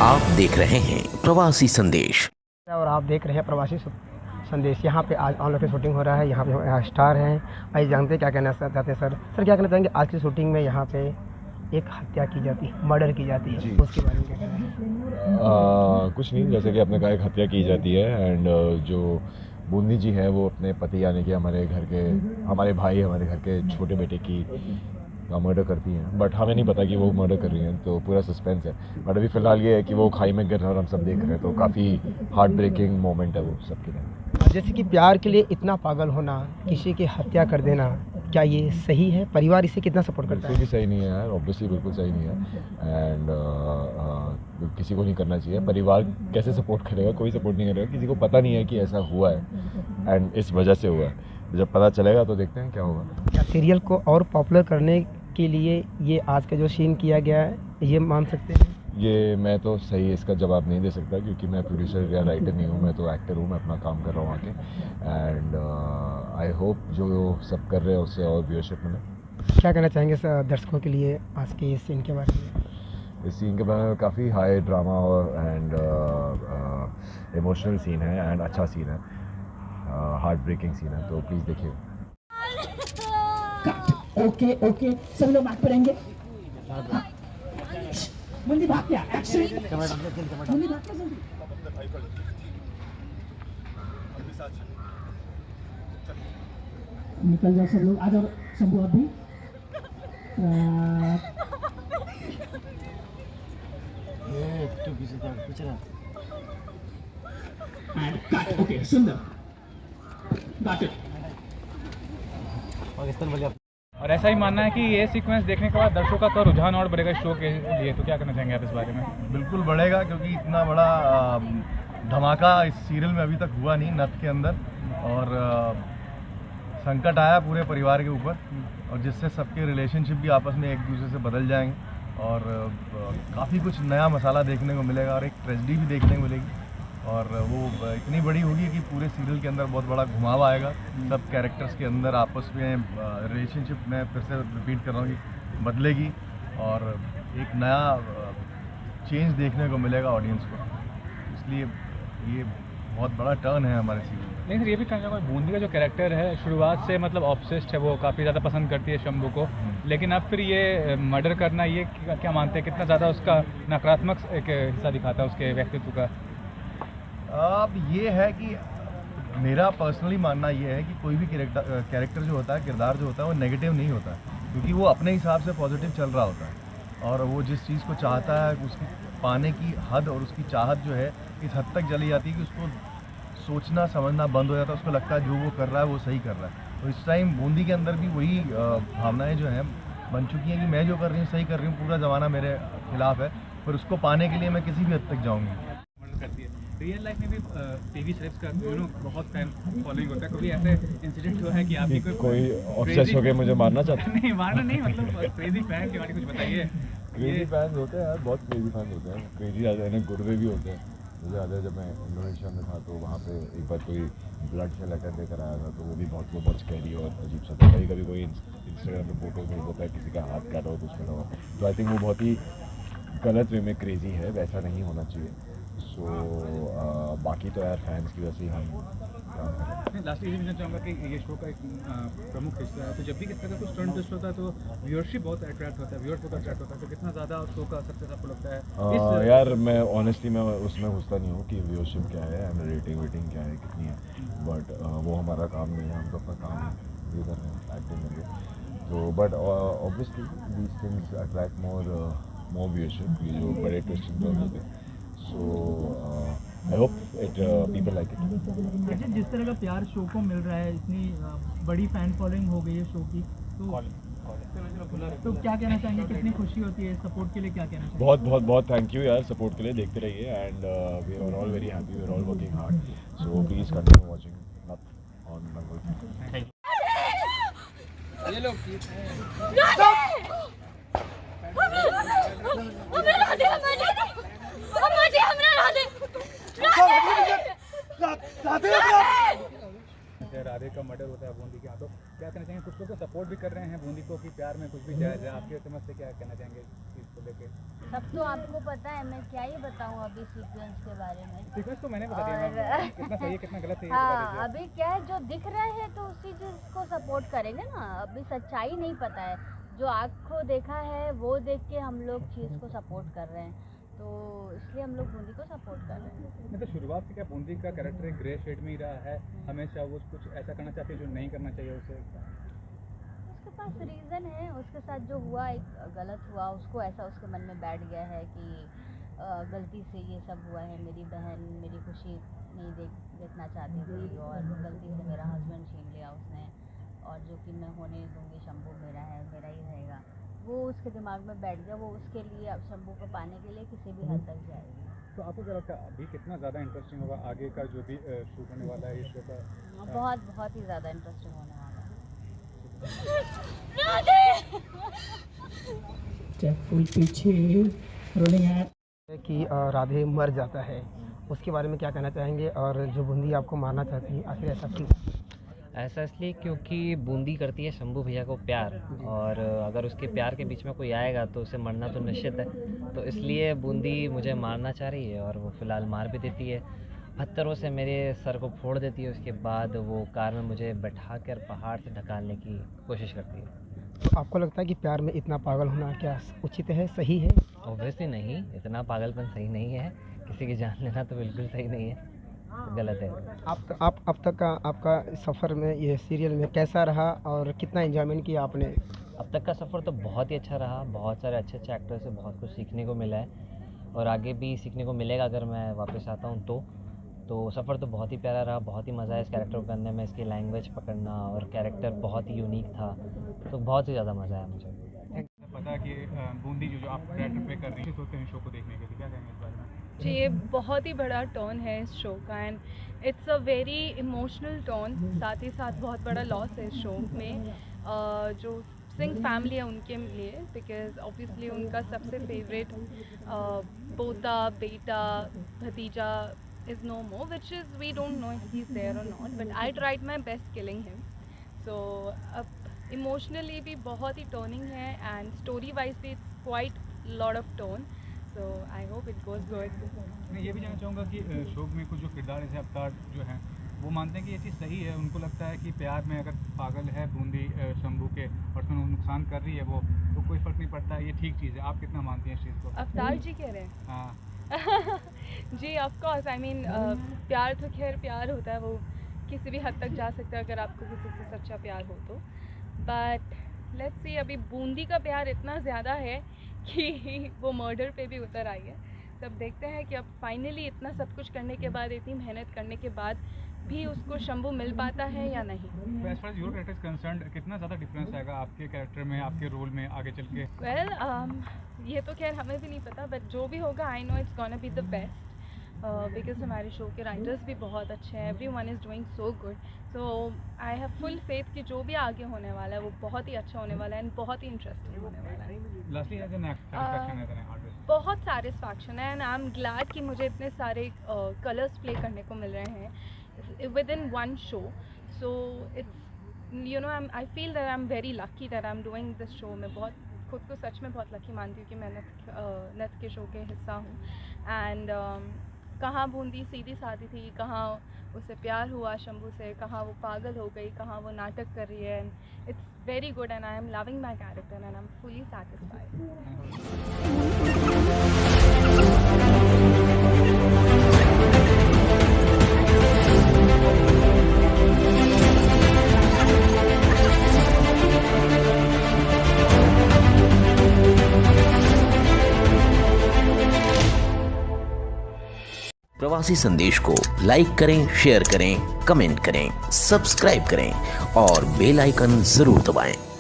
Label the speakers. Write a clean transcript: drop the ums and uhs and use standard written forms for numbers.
Speaker 1: आप देख रहे हैं प्रवासी संदेश
Speaker 2: और आप देख रहे हैं प्रवासी संदेश। यहाँ पे आज ऑन लोकेशन शूटिंग हो रहा है। यहाँ पे स्टार हैं। आइए जानते हैं क्या कहना चाहते हैं सर क्या कहना चाहेंगे आज की शूटिंग में। यहाँ पे एक हत्या की जाती है, मर्डर की जाती है, उसके बारे में क्या कहना है?
Speaker 3: कुछ नहीं, जैसे कि आपने कहा एक हत्या की जाती है एंड जो बूंदी जी है वो अपने पति यानी कि हमारे भाई हमारे घर के छोटे बेटे की मर्डर करती हैं, बट हमें नहीं पता कि वो मर्डर कर रही हैं, तो पूरा सस्पेंस है। बट अभी फ़िलहाल ये है कि वो खाई में गिर रहा है और हम सब देख रहे हैं, तो काफ़ी हार्ट ब्रेकिंग मोमेंट है वो सबके लिए।
Speaker 2: जैसे कि प्यार के लिए इतना पागल होना, किसी की हत्या कर देना, क्या ये सही है? परिवार इसे कितना सपोर्ट करता है?
Speaker 3: बिल्कुल भी सही नहीं है यार, ऑब्वियसली बिल्कुल सही नहीं है एंड किसी को नहीं करना चाहिए। परिवार कैसे सपोर्ट करेगा? कोई सपोर्ट नहीं करेगा। किसी को पता नहीं है कि ऐसा हुआ है एंड इस वजह से हुआ है। जब पता चलेगा तो देखते हैं क्या होगा।
Speaker 2: क्या सीरियल को और पॉपुलर करने के लिए ये आज का जो सीन किया गया है, ये मान सकते हैं?
Speaker 3: ये मैं तो सही इसका जवाब नहीं दे सकता क्योंकि मैं प्रोड्यूसर या राइटर नहीं हूँ, मैं तो एक्टर हूँ। मैं अपना काम कर रहा हूँ आके एंड आई होप जो सब कर रहे हैं उससे और व्यूअरशिप मिले।
Speaker 2: क्या कहना चाहेंगे सर दर्शकों के लिए आज के इस सीन के बारे में?
Speaker 3: इस सीन के बारे में काफ़ी हाई ड्रामा और एंड इमोशनल सीन है एंड अच्छा सीन है, हार्ट ब्रेकिंग सीन है, तो प्लीज़ देखिए।
Speaker 4: ओके ओके सब लोग बात करेंगे। मुंडी भाग क्या एक्शन मुंडी भाग क्या जल्दी निकल जाओ सब लोग। आ जाओ शंभू आप भी। ओके सुंदर got it।
Speaker 5: और ऐसा ही मानना है कि ये सीक्वेंस देखने के बाद दर्शकों का रुझान और बढ़ेगा शो के लिए, तो क्या कहना चाहेंगे आप इस बारे में?
Speaker 6: बिल्कुल बढ़ेगा क्योंकि इतना बड़ा धमाका इस सीरियल में अभी तक हुआ नहीं नथ के अंदर, और संकट आया पूरे परिवार के ऊपर और जिससे सबके रिलेशनशिप भी आपस में एक दूसरे से बदल जाएंगे और काफ़ी कुछ नया मसाला देखने को मिलेगा और एक ट्रेजेडी भी देखने को मिलेगी और वो इतनी बड़ी होगी कि पूरे सीरियल के अंदर बहुत बड़ा घुमाव आएगा। सब कैरेक्टर्स के अंदर आपस में रिलेशनशिप में फिर से रिपीट कर रहा हूँ कि बदलेगी और एक नया चेंज देखने को मिलेगा ऑडियंस को, इसलिए ये बहुत बड़ा टर्न है हमारे सीरियल में।
Speaker 5: लेकिन ये भी कहना चाहूँगा बूंदी का जो कैरेक्टर है शुरुआत से मतलब ऑब्सेस्ड है, वो काफ़ी ज़्यादा पसंद करती है शंभू को, लेकिन अब फिर ये मर्डर करना, ये क्या मानते हैं कितना ज़्यादा उसका नकारात्मक एक हिस्सा दिखाता है उसके व्यक्तित्व का?
Speaker 6: अब ये है कि मेरा पर्सनली मानना ये है कि कोई भी कैरेक्टर जो होता है, किरदार जो होता है, वो नेगेटिव नहीं होता क्योंकि वो अपने हिसाब से पॉजिटिव चल रहा होता है और वो जिस चीज़ को चाहता है उसकी पाने की हद और उसकी चाहत जो है इस हद तक चली जाती है कि उसको सोचना समझना बंद हो जाता है। उसको लगता है जो वो कर रहा है वो सही कर रहा है। तो इस टाइम बूंदी के अंदर भी वही भावनाएँ जो हैं बन चुकी हैं कि मैं जो कर रही हूँ सही कर रही हूँ, पूरा ज़माना मेरे खिलाफ है, पर उसको पाने के लिए मैं किसी भी हद तक जाऊँगी।
Speaker 5: रियल लाइफ में भी टीवी सीरीज का बहुत फैन फॉलोइंग होता है। कभी ऐसे इंसिडेंट हुआ है कि आप
Speaker 3: कोई ऑब्सेस हो गए मुझे मारना चाहते हैं?
Speaker 5: नहीं मारना नहीं, मतलब क्रेजी फैन के बारे में कुछ बताइए।
Speaker 3: क्रेजी फैंस होते हैं यार, बहुत क्रेजी फैंस होते हैं। क्रेजी ज़्यादा है, गुरवे भी होते हैं। मुझे याद है जब मैं इंडोनेशिया में था तो वहाँ पे एक बार कोई ब्लड से लेकर लेकर आया था, तो वो बहुत स्कैरी और अजीब सा था। कभी कोई इंस्टाग्राम पे फोटो भेज देता है किसी का हाथ काटा हो तो उसमें लगा, तो आई थिंक वो बहुत ही गलत वे में क्रेजी है, वैसा नहीं होना चाहिए। सो बाकी तो यार फैंस की वजह से हम काम कर रहे हैं।
Speaker 5: लास्ट ये भी चाहूँगा कि ये शो का एक प्रमुख हिस्सा है, तो जब भी किस तरह का कुछ टर्न ट्विस्ट होता है तो व्यूअरशिप बहुत अट्रैक्ट होता है, व्यूअर्स बहुत अट्रैक्ट होता है, तो कितना ज़्यादा शो का सक्सेस आपको लगता है?
Speaker 3: यार मैं ऑनेस्टली मैं उसमें घुसता नहीं हूँ कि व्यूअरशिप क्या है एंड रेटिंग क्या है कितनी है, बट वो हमारा काम नहीं है। हम तो अपना काम ये कर रहे हैं, एक्टिंग करके। तो but obviously these things attract more viewership, ये जो बड़े ट्विस्ट टर्न होते हैं। So I hope people like it।
Speaker 4: जिस तरह का प्यार शो को मिल रहा है, इतनी बड़ी फैन फॉलोइंग हो गई है शो की, तो क्या कहना चाहेंगे? कितनी खुशी होती है? सपोर्ट के लिए क्या कहना चाहेंगे?
Speaker 3: बहुत थैंक यू यार, सपोर्ट के लिए। देखते रहिए and we are all very happy, we are all working hard, so please continue watching Nath on Dangal.
Speaker 5: ये लोग राधे का मर्डर होता है बूंदी के यहाँ, तो क्या कहना चाहेंगे? कुछ लोग तो सपोर्ट भी कर रहे हैं बूंदी को कि प्यार में कुछ भी जायज़ है, आपके समझ से क्या कहना चाहेंगे? को लेके?
Speaker 7: सब तो आपको पता है, मैं क्या ही बताऊं अभी सीक्वेंस के बारे में।
Speaker 5: सीक्वेंस तो मैंने बता दिया मैम, कितना सही है कितना गलत है ये बता
Speaker 7: हाँ,
Speaker 5: दीजिए।
Speaker 7: अभी क्या है, जो दिख रहा है तो उसी चीज़ को सपोर्ट करेंगे ना। अभी सच्चाई नहीं पता है, जो आँखों देखा है वो देख के हम लोग चीज़ को सपोर्ट कर रहे हैं, तो इसलिए हम लोग बूंदी को सपोर्ट कर रहे हैं।
Speaker 5: नहीं तो शुरुआत से क्या बूंदी का कैरेक्टर एक ग्रे शेड में ही रहा है हमेशा? वो कुछ ऐसा करना चाहती है जो नहीं करना चाहिए उसे?
Speaker 7: उसके पास रीज़न है, उसके साथ जो हुआ एक गलत हुआ, उसको ऐसा उसके मन में बैठ गया है कि गलती से ये सब हुआ है, मेरी बहन मेरी खुशी नहीं देखना चाहती थी और गलती से मेरा हस्बैंड छीन लिया उसने, और जो कि मैं होने दूंगी, शंभू मेरा है, मेरा ही रहेगा, वो उसके दिमाग में बैठ गया। वो उसके लिए अब शंभू को पाने के लिए किसी भी हद तक जाएगी।
Speaker 5: तो आपको क्या लगता है अभी कितना ज़्यादा इंटरेस्टिंग होगा आगे का जो भी शूट होने वाला है इस शो का?
Speaker 7: बहुत बहुत ही ज़्यादा इंटरेस्टिंग होने वाला है।
Speaker 4: फुल पीछे रोलिंग है
Speaker 2: कि राधे मर जाता है, उसके बारे में क्या कहना चाहेंगे? और जो बूंदी आपको मारना चाहती है, आखिर ऐसा क्यों?
Speaker 8: ऐसा इसलिए क्योंकि बूंदी करती है शंभू भैया को प्यार, और अगर उसके प्यार के बीच में कोई आएगा तो उसे मरना तो निश्चित है। तो इसलिए बूंदी मुझे मारना चाह रही है और वो फ़िलहाल मार भी देती है, पत्थरों से मेरे सर को फोड़ देती है। उसके बाद वो कार में मुझे बैठा कर पहाड़ से ढकालने की कोशिश करती है।
Speaker 2: तो आपको लगता है कि प्यार में इतना पागल होना क्या उचित है, सही है?
Speaker 8: ऑब्वियसली नहीं, इतना पागलपन सही नहीं है, किसी की जान लेना तो बिल्कुल सही नहीं है, गलत है।
Speaker 2: आप अब तक का आपका सफ़र में ये सीरियल में कैसा रहा और कितना एंजॉयमेंट किया आपने?
Speaker 8: अब तक का सफ़र तो बहुत ही अच्छा रहा, बहुत सारे अच्छे अच्छे एक्टर से बहुत कुछ सीखने को मिला है और आगे भी सीखने को मिलेगा अगर मैं वापस आता हूँ तो सफ़र तो बहुत ही प्यारा रहा, बहुत ही मज़ा है इस कैरेक्टर को करने में, इसकी लैंग्वेज पकड़ना, और कैरेक्टर बहुत ही यूनिक था, तो बहुत ही ज़्यादा मज़ा आया मुझे।
Speaker 5: पता है कि बूंदी जो आप कैरेक्टर प्ले कर रही हैं होते हैं शो को देखने के लिए, क्या कहेंगे इस बारे में?
Speaker 9: जी, ये बहुत ही बड़ा टर्न है इस शो का and it's a very emotional turn, साथ ही साथ बहुत बड़ा लॉस है इस शो में जो सिंह फैमिली है उनके लिए, बिकॉज ऑब्वियसली उनका सबसे फेवरेट पोता बेटा भतीजा is no more, which is we don't know if he's there or not, but I tried my best killing him. So emotionally भी बहुत ही turning है and story wise भी it's quite lot of tone, so I hope it goes good.
Speaker 5: मैं ये भी जानना चाहूँगा कि शो में कुछ जो किरदार जैसे अवतार जो हैं वो मानते हैं कि ये चीज़ सही है, उनको लगता है कि प्यार में अगर पागल है बूंदी शंभू के और उसमें नुकसान कर रही है वो, तो कोई फ़र्क नहीं पड़ता, ये ठीक चीज़ है। आप कितना मानती हैं इस चीज़ को?
Speaker 9: अवतार जी कह रहे हैं?
Speaker 5: हाँ
Speaker 9: जी ऑफ कोर्स, आई मीन प्यार तो खैर प्यार होता है, वो किसी भी हद तक जा सकता है अगर आपको किसी से सच्चा प्यार हो तो, बट लेट्स सी अभी बूंदी का प्यार इतना ज़्यादा है कि वो मर्डर पे भी उतर आई है। सब देखते हैं कि अब फाइनली इतना सब कुछ करने के बाद, इतनी मेहनत करने के बाद भी उसको शंभू मिल पाता है या नहीं।
Speaker 5: तो as far as your character is concerned कितना ज़्यादा डिफरेंस आएगा आपके कैरेक्टर में, आपके रोल में आगे चल के?
Speaker 9: वेल ये तो खैर हमें भी नहीं पता, बट जो भी होगा I know it's gonna be the best, because हमारे शो के राइटर्स भी बहुत अच्छे हैं, everyone is doing so good, so I have full faith कि जो भी आगे होने वाला है वो बहुत ही अच्छा होने वाला है एंड बहुत ही इंटरेस्टिंग होने वाला है।
Speaker 5: Lastly as an satisfaction as an artist?
Speaker 9: बहुत सेटिस्फैक्शन है एंड आई एम ग्लैड कि मुझे इतने सारे कलर्स प्ले करने को मिल रहे हैं within one show, so it's you know I feel that I'm very lucky that I'm doing this show. मैं बहुत खुद को सच में बहुत लकी मानती हूँ कि मैं नथ के शो के हिस्सा हूँ एंड कहाँ बूंदी सीधी सादी थी, कहाँ उसे प्यार हुआ शंभू से, कहाँ वो पागल हो गई, कहाँ वो नाटक कर रही है, and it's very good and I am loving my character and I am fully satisfied.
Speaker 1: प्रवासी संदेश को लाइक करें, शेयर करें, कमेंट करें, सब्सक्राइब करें और बेल आइकन जरूर दबाएं।